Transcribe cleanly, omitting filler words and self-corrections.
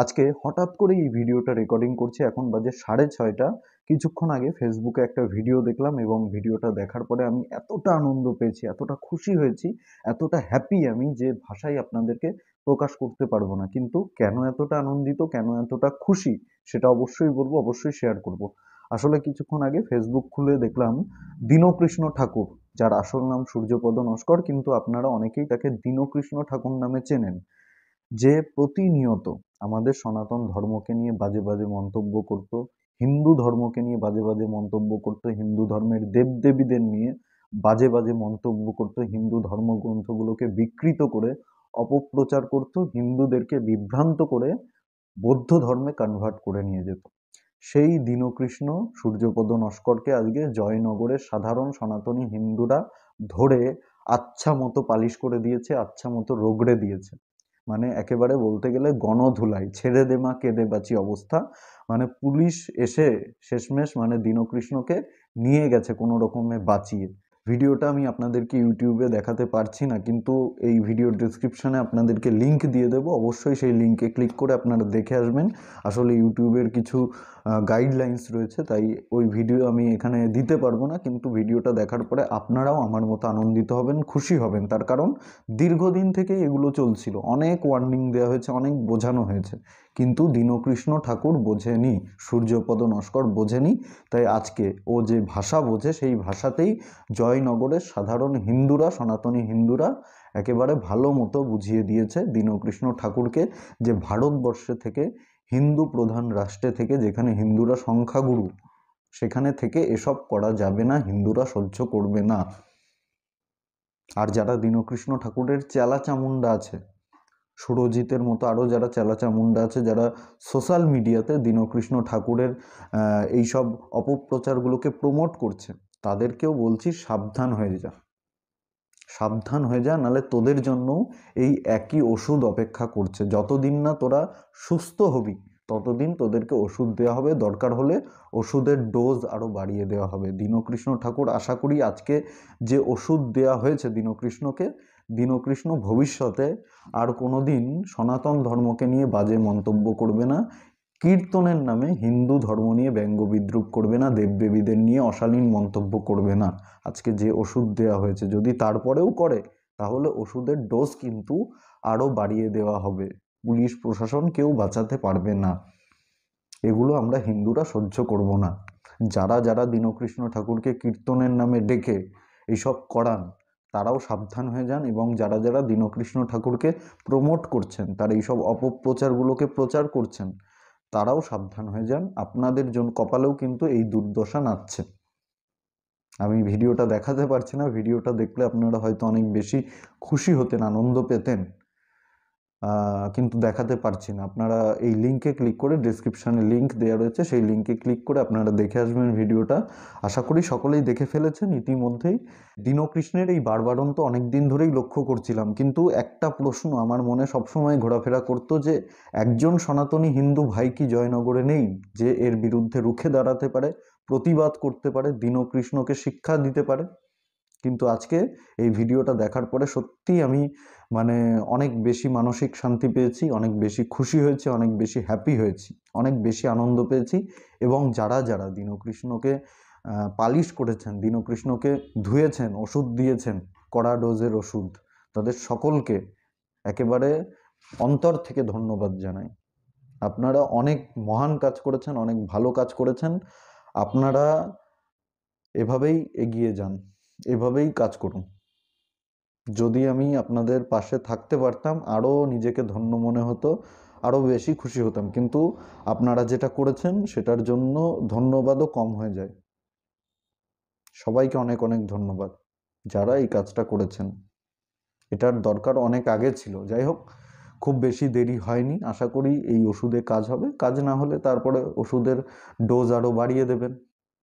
আজকে হঠাৎ করে এই ভিডিওটা রেকর্ডিং করছি। এখন বাজে 6:30। কিছুক্ষণ আগে ফেসবুকে একটা ভিডিও দেখলাম এবং ভিডিওটা দেখার পরে আমি এতটা আনন্দ পেয়েছি, এতটা খুশি হয়েছি, এতটা হ্যাপি আমি যে ভাষায় আপনাদেরকে প্রকাশ করতে পারবো না। কিন্তু কেন এতটা আনন্দিত, কেন এতটা খুশি সেটা অবশ্যই বলবো, অবশ্যই শেয়ার করব। আসলে কিছুক্ষণ আগে ফেসবুক খুলে দেখলাম দীনকৃষ্ণ ঠাকুর, যার আসল নাম সূর্যপদ নস্কর, কিন্তু আপনারা অনেকেই তাকে দীনকৃষ্ণ ঠাকুর নামে চেনেন, যে প্রতিনিয়ত আমাদের সনাতন ধর্মকে নিয়ে বাজে বাজে মন্তব্য করত, হিন্দু ধর্মকে নিয়ে বাজে বাজে মন্তব্য করত, হিন্দু ধর্মের দেবদেবীদের নিয়ে বাজে বাজে মন্তব্য করত, হিন্দু ধর্মগ্রন্থগুলোকে বিকৃত করে অপপ্রচার করত, হিন্দুদেরকে বিভ্রান্ত করে বৌদ্ধ ধর্মে কনভার্ট করে নিয়ে যেত। সেই দীনকৃষ্ণ সূর্যপদ নস্করকে আজকে জয়নগরের সাধারণ সনাতনী হিন্দুরা ধরে আচ্ছা মতো পালিশ করে দিয়েছে, আচ্ছা মতো রগড়ে দিয়েছে। মানে একেবারে বলতে গেলে গণধুলাই, ছেড়ে দে মা কেঁদে বাঁচি অবস্থা। মানে পুলিশ এসে শেষমেশ মানে দীনকৃষ্ণকে নিয়ে গেছে কোনো রকমে বাঁচিয়ে। ভিডিওটা আমি আপনাদেরকে ইউটিউবে দেখাতে পারছি না, কিন্তু এই ভিডিওর ডেসক্রিপশনে আপনাদেরকে লিংক দিয়ে দেবো, অবশ্যই সেই লিংকে ক্লিক করে আপনারা দেখে আসবেন। আসলে ইউটিউবের কিছু গাইডলাইন্স রয়েছে, তাই ওই ভিডিও আমি এখানে দিতে পারবো না, কিন্তু ভিডিওটা দেখার পরে আপনারাও আমার মতো আনন্দিত হবেন, খুশি হবেন। তার কারণ দীর্ঘদিন থেকে এগুলো চলছিল, অনেক ওয়ার্নিং দেওয়া হয়েছে, অনেক বোঝানো হয়েছে, কিন্তু দীনকৃষ্ণ ঠাকুর বোঝেনি, সূর্যপদ নস্কর বোঝেনি। তাই আজকে ও যে ভাষা বোঝে সেই ভাষাতেই জয়নগরের সাধারণ হিন্দুরা, সনাতনী হিন্দুরা একেবারে ভালো মতো বুঝিয়ে দিয়েছে দীনকৃষ্ণ ঠাকুরকে, যে ভারতবর্ষে থেকে, হিন্দু প্রধান রাষ্ট্রে থেকে, যেখানে হিন্দুরা সংখ্যাগুরু, সেখানে থেকে এসব করা যাবে না, হিন্দুরা সহ্য করবে না। আর যারা দীনকৃষ্ণ ঠাকুরের চেলা চামুন্ডা আছে, সুরজিতের মতো আরও যারা চেলা চামুন্ডা আছে, যারা সোশ্যাল মিডিয়াতে দীনকৃষ্ণ ঠাকুরের এইসব অপপ্রচারগুলোকে প্রমোট করছে, তাদেরকেও বলছি সাবধান হয়ে যা, সাবধান হয়ে যা, নাহলে তোদের জন্য এই একই ওষুধ অপেক্ষা করছে। যতদিন না তোরা সুস্থ হবি ততদিন তোদেরকে ওষুধ দেওয়া হবে, দরকার হলে ওষুধের ডোজ আরও বাড়িয়ে দেওয়া হবে। দীনকৃষ্ণ ঠাকুর আশা করি আজকে যে ওষুধ দেওয়া হয়েছে দীনকৃষ্ণকে, দীনকৃষ্ণ ভবিষ্যতে আর কোনো দিন সনাতন ধর্মকে নিয়ে বাজে মন্তব্য করবে না, কীর্তনের নামে হিন্দু ধর্ম নিয়ে ব্যঙ্গ বিদ্রুপ করবে না, দেবদেবীদের নিয়ে অশালীন মন্তব্য করবে না। আজকে যে ওষুধ দেওয়া হয়েছে যদি তারপরেও করে, তাহলে ওষুধের ডোজ কিন্তু আরও বাড়িয়ে দেওয়া হবে। পুলিশ প্রশাসন কেউ বাঁচাতে পারবে না। এগুলো আমরা হিন্দুরা সহ্য করব না। যারা যারা দীনকৃষ্ণ ঠাকুরকে কীর্তনের নামে ডেকে এইসব করান, তারাও সাবধান হয়ে যান, এবং যারা যারা দীনকৃষ্ণ ঠাকুরকে প্রমোট করছেন, তার এইসব অপপ্রচারগুলোকে প্রচার করছেন, তারাও সাবধান হয়ে যান। আপনাদের জন্য কপালেও কিন্তু এই দুর্দশা নাচছে। আমি ভিডিওটা দেখাতে পারছি না, ভিডিওটা দেখলে আপনারা হয়তো অনেক বেশি খুশি হতেন, আনন্দ পেতেন, কিন্তু দেখাতে পারছি না। আপনারা এই লিঙ্কে ক্লিক করে, ডেসক্রিপশানে লিঙ্ক দেওয়া রয়েছে, সেই লিঙ্কে ক্লিক করে আপনারা দেখে আসবেন ভিডিওটা। আশা করি সকলেই দেখে ফেলেছেন ইতিমধ্যেই। দীনকৃষ্ণের এই বাড়বাড়ন্ত অনেক দিন ধরেই লক্ষ্য করছিলাম, কিন্তু একটা প্রশ্ন আমার মনে সবসময় ঘোরাফেরা করতো, যে একজন সনাতনী হিন্দু ভাই কি জয়নগরে নেই, যে এর বিরুদ্ধে রুখে দাঁড়াতে পারে, প্রতিবাদ করতে পারে, দীনকৃষ্ণকে শিক্ষা দিতে পারে? কিন্তু আজকে এই ভিডিওটা দেখার পরে সত্যিই আমি মানে অনেক বেশি মানসিক শান্তি পেয়েছি, অনেক বেশি খুশি হয়েছি, অনেক বেশি হ্যাপি হয়েছি, অনেক বেশি আনন্দ পেয়েছি। এবং যারা যারা দীনকৃষ্ণকে পালিশ করেছেন, দীনকৃষ্ণকে ধুয়েছেন, ওষুধ দিয়েছেন, কড়া ডোজের ওষুধ, তাদের সকলকে একেবারে অন্তর থেকে ধন্যবাদ জানাই। আপনারা অনেক মহান কাজ করেছেন, অনেক ভালো কাজ করেছেন। আপনারা এভাবেই এগিয়ে যান, এভাবেই কাজ করুন। যদি আমি আপনাদের পাশে থাকতে পারতাম, আরও নিজেকে ধন্য মনে হতো, আরও বেশি খুশি হতাম, কিন্তু আপনারা যেটা করেছেন সেটার জন্য ধন্যবাদও কম হয়ে যায়। সবাইকে অনেক অনেক ধন্যবাদ যারা এই কাজটা করেছেন। এটার দরকার অনেক আগে ছিল। যাই হোক, খুব বেশি দেরি হয়নি, আশা করি এই ওষুধে কাজ হবে। কাজ না হলে তারপরে ওষুধের ডোজ আরও বাড়িয়ে দেবেন।